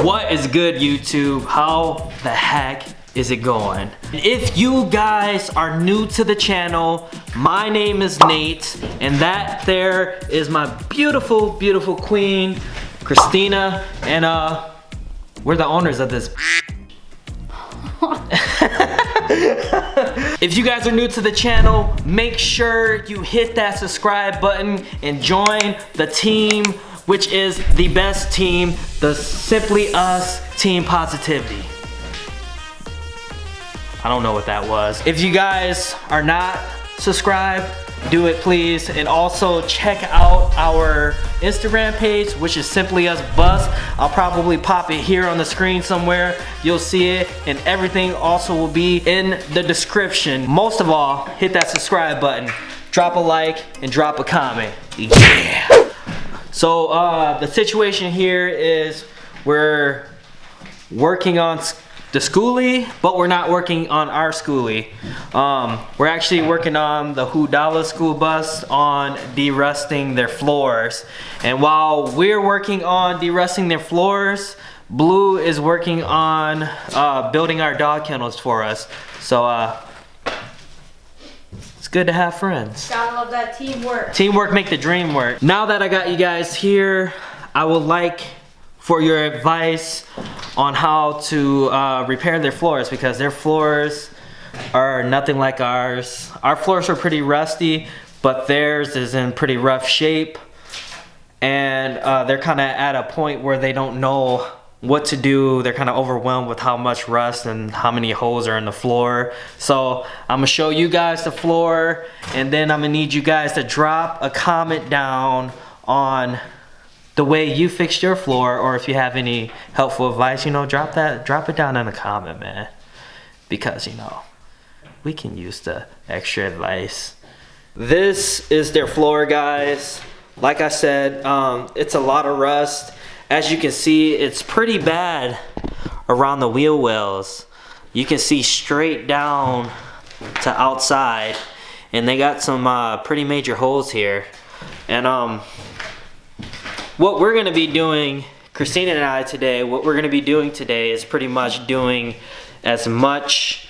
What is good, YouTube? How the heck is it going? If you guys are new to the channel, my name is Nate, and that there is my beautiful, beautiful queen, Christina, and we're the owners of this. If you guys are new to the channel, make sure you hit that subscribe button and join the team, which is the best team, the Simply Us Team Positivity. I don't know what that was. If you guys are not subscribed, do it please. And also check out our Instagram page, which is SimplyUsVlogs. I'll probably pop it here on the screen somewhere. You'll see it, and everything also will be in the description. Most of all, hit that subscribe button, drop a like, and drop a comment. Yeah. So the situation here is we're working on the Skoolie, but we're not working on our Skoolie. We're actually working on the Hudallas school bus on de-rusting their floors. And while we're working on de-rusting their floors, Blue is working on building our dog kennels for us. So it's good to have friends. Gotta love that teamwork. Teamwork make the dream work. Now that I got you guys here, I would like for your advice on how to repair their floors, because their floors are nothing like ours. Our floors are pretty rusty, but theirs is in pretty rough shape, and they're kind of at a point where they don't know what to do. They're kind of overwhelmed with how much rust and how many holes are in the floor. So I'm gonna show you guys the floor, and then I'm gonna need you guys to drop a comment down on the way you fixed your floor, or if you have any helpful advice, you know, drop it down in a comment, man, because you know we can use the extra advice. This is their floor, guys. Like I said, it's a lot of rust. As you can see, it's pretty bad around the wheel wells. You can see straight down to outside, and they got some pretty major holes here. And what we're gonna be doing, Christina and I today, what we're gonna be doing today is pretty much doing as much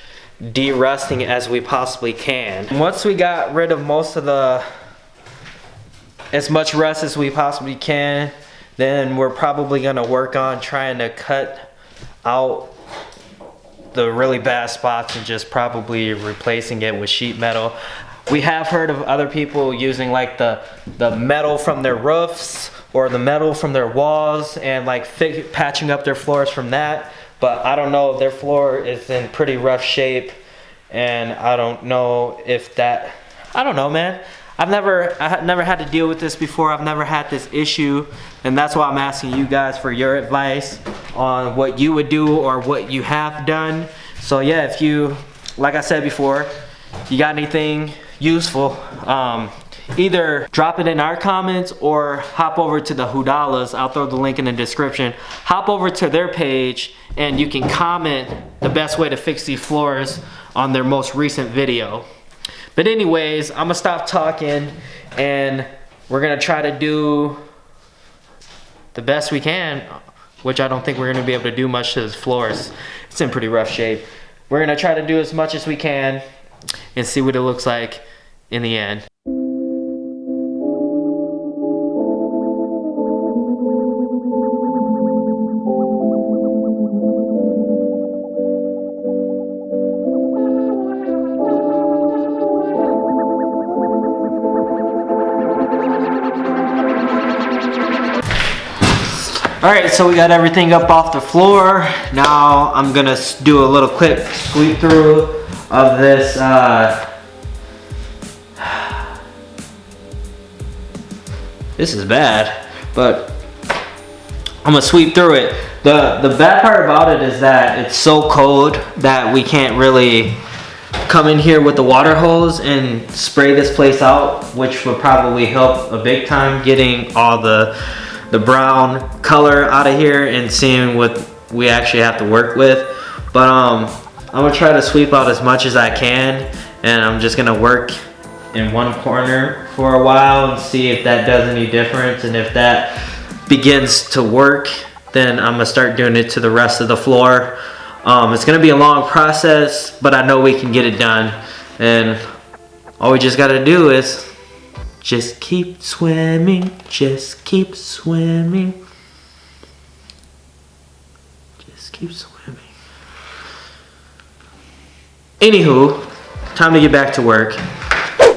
de-rusting as we possibly can. Once we got rid of most of as much rust as we possibly can, then we're probably gonna work on trying to cut out the really bad spots and just probably replacing it with sheet metal. We have heard of other people using like the metal from their roofs or the metal from their walls and like patching up their floors from that, but I don't know, their floor is in pretty rough shape, and I don't know if that, I don't know, man. I never had to deal with this before. I've never had this issue, and that's why I'm asking you guys for your advice on what you would do or what you have done. So yeah, if you, like I said before, you got anything useful, either drop it in our comments or hop over to the Hudallas. I'll throw the link in the description. Hop over to their page and you can comment the best way to fix these floors on their most recent video. But anyways, I'm gonna stop talking and we're gonna try to do the best we can, which I don't think we're gonna be able to do much to this floors. It's in pretty rough shape. We're gonna try to do as much as we can and see what it looks like in the end. Alright, so we got everything up off the floor. Now I'm gonna do a little quick sweep through of this this is bad, but I'm gonna sweep through it. The bad part about it is that it's so cold that we can't really come in here with the water hose and spray this place out, which would probably help a big time getting all the brown color out of here and seeing what we actually have to work with. But I'm gonna try to sweep out as much as I can, and I'm just gonna work in one corner for a while and see if that does any difference, and if that begins to work, then I'm gonna start doing it to the rest of the floor. It's gonna be a long process, but I know we can get it done. And all we just gotta do is just keep swimming, just keep swimming. Just keep swimming. Anywho, time to get back to work.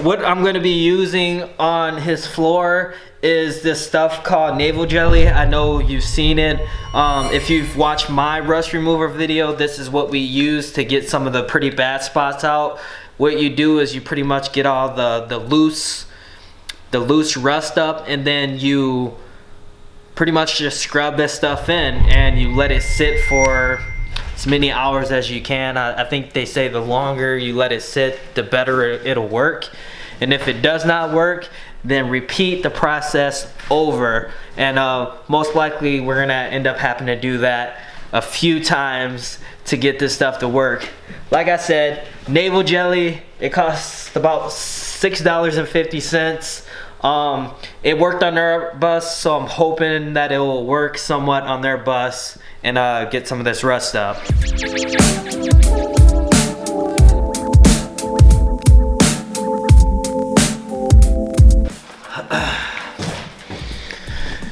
What I'm gonna be using on his floor is this stuff called navel jelly. I know you've seen it. If you've watched my rust remover video, this is what we use to get some of the pretty bad spots out. What you do is you pretty much get all the loose rust up, and then you pretty much just scrub this stuff in and you let it sit for as many hours as you can. I think they say the longer you let it sit, the better it'll work. And if it does not work, then repeat the process over. And most likely we're gonna end up having to do that a few times to get this stuff to work. Like I said, navel jelly, it costs about $6.50. It worked on their bus, so I'm hoping that it will work somewhat on their bus and get some of this rust up.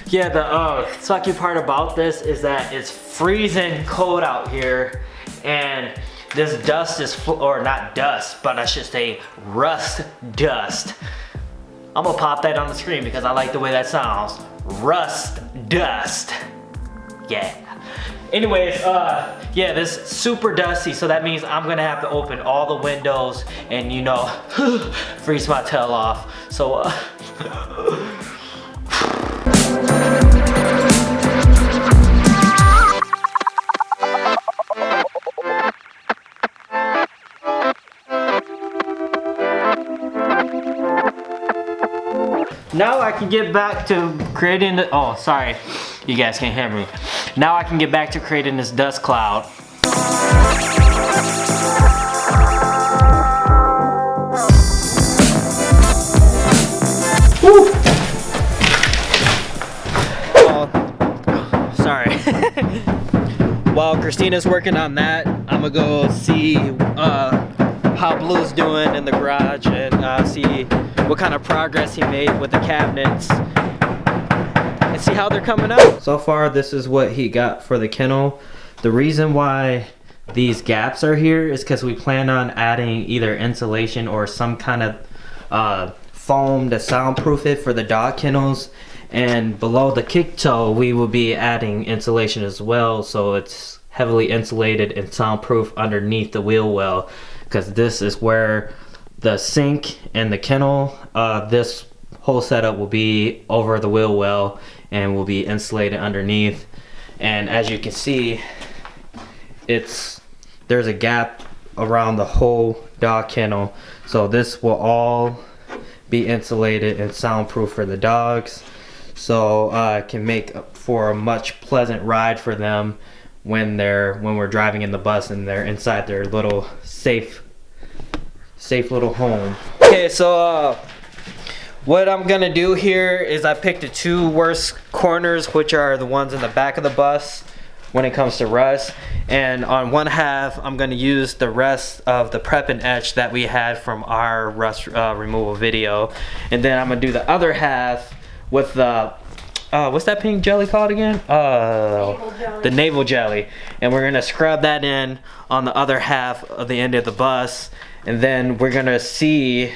Yeah, the sucky part about this is that it's freezing cold out here, and this dust is, or not dust, but I should say rust dust. I'm gonna pop that on the screen because I like the way that sounds. Rust dust. Yeah. Anyways, yeah, this is super dusty, so that means I'm gonna have to open all the windows and, you know, freeze my tail off. So, now I can get back to creating the, oh, sorry, you guys can't hear me. Now I can get back to creating this dust cloud. Woo. Oh, sorry. While Christina's working on that, I'm gonna go see how Blue's doing in the garage and see what kind of progress he made with the cabinets and see how they're coming out. So far, this is what he got for the kennel. The reason why these gaps are here is because we plan on adding either insulation or some kind of foam to soundproof it for the dog kennels. And below the kick toe, we will be adding insulation as well, so it's heavily insulated and soundproof underneath the wheel well, because this is where the sink and the kennel, this whole setup will be over the wheel well and will be insulated underneath. And as you can see, there's a gap around the whole dog kennel, so this will all be insulated and soundproof for the dogs, so it can make for a much pleasant ride for them when we're driving in the bus and they're inside their little safe little home. Okay, so what I'm gonna do here is I picked the two worst corners, which are the ones in the back of the bus when it comes to rust. And on one half, I'm gonna use the rest of the prep and etch that we had from our rust removal video. And then I'm gonna do the other half with the, what's that pink jelly called again? The navel jelly. And we're gonna scrub that in on the other half of the end of the bus. And then we're gonna see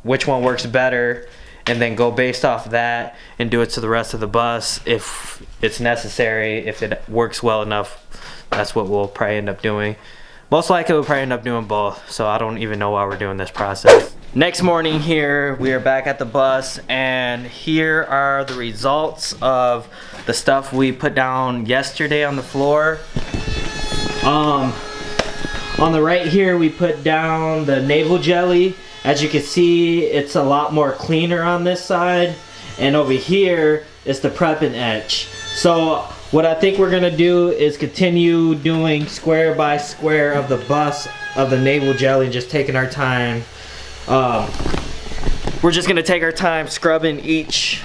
which one works better, and then go based off that and do it to the rest of the bus if it's necessary. If it works well enough, that's what we'll probably end up doing. Most likely we'll probably end up doing both, so I don't even know why we're doing this process. Next morning here, we are back at the bus, and here are the results of the stuff we put down yesterday on the floor. On the right here, we put down the navel jelly. As you can see, it's a lot more cleaner on this side. And over here is the prep and etch. So what I think we're gonna do is continue doing square by square of the bus of the navel jelly, just taking our time. We're just gonna take our time scrubbing each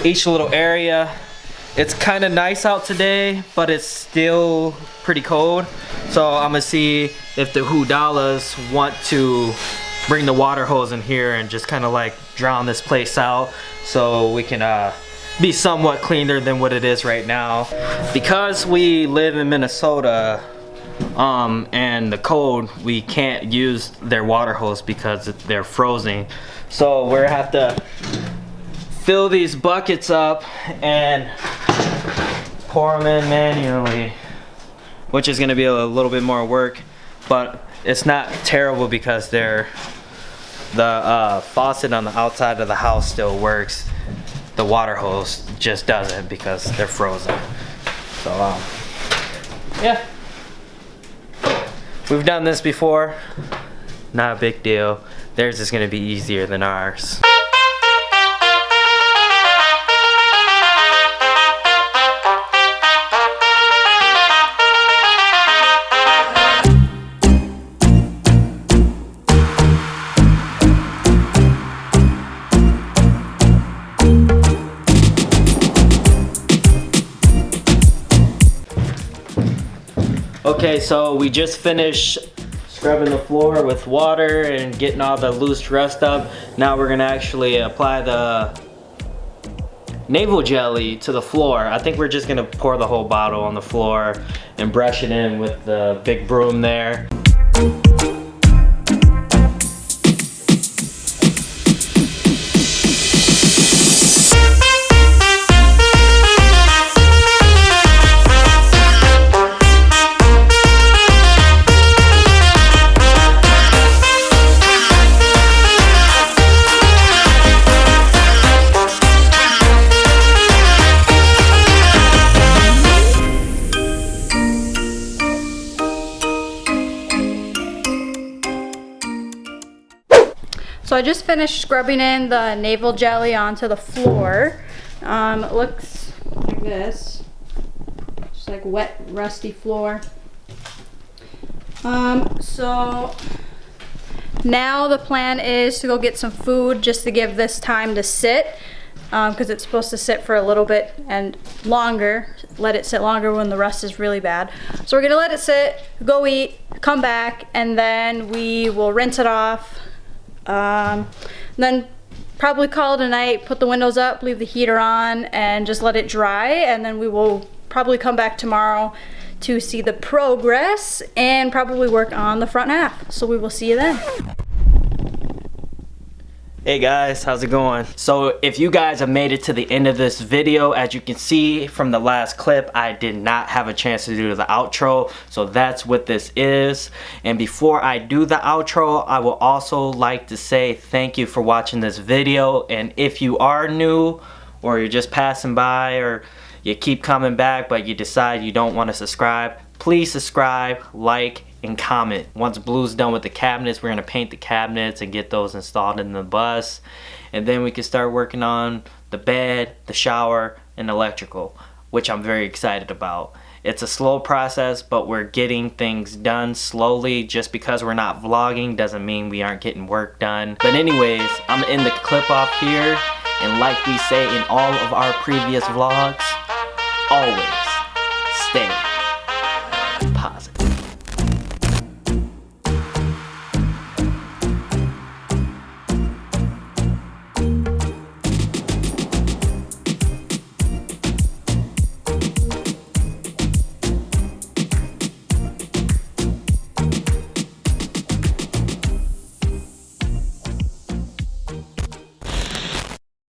little area it's kind of nice out today, but it's still pretty cold. So I'm gonna see if the Hudallas want to bring the water hose in here and just kind of like drown this place out so we can be somewhat cleaner than what it is right now. Because we live in Minnesota and the cold, we can't use their water hose because they're frozen. So we're gonna have to fill these buckets up and pour them in manually, which is gonna be a little bit more work, but it's not terrible because the faucet on the outside of the house still works. The water hose just doesn't because they're frozen. So yeah, we've done this before, not a big deal. Theirs is gonna be easier than ours. Okay, so we just finished scrubbing the floor with water and getting all the loose rust up. Now we're gonna actually apply the navel jelly to the floor. I think we're just gonna pour the whole bottle on the floor and brush it in with the big broom there. So I just finished scrubbing in the navel jelly onto the floor. It looks like this, just like wet, rusty floor. So now the plan is to go get some food just to give this time to sit, because it's supposed to sit for a little bit and longer. Let it sit longer when the rust is really bad. So we're gonna let it sit, go eat, come back, and then we will rinse it off. Then probably call it a night, put the windows up, leave the heater on, and just let it dry, and then we will probably come back tomorrow to see the progress and probably work on the front half. So we will see you then. Hey guys, how's it going? So if you guys have made it to the end of this video, as you can see from the last clip, I did not have a chance to do the outro, so that's what this is. And before I do the outro, I will also like to say thank you for watching this video. And if you are new, or you're just passing by, or you keep coming back but you decide you don't want to subscribe, please subscribe, like, and comment. Once Blue's done with the cabinets, we're gonna paint the cabinets and get those installed in the bus, and then we can start working on the bed, the shower, and electrical, which I'm very excited about. It's a slow process, but we're getting things done slowly. Just because we're not vlogging doesn't mean we aren't getting work done. But anyways, I'm gonna end the clip off here, and like we say in all of our previous vlogs, always stay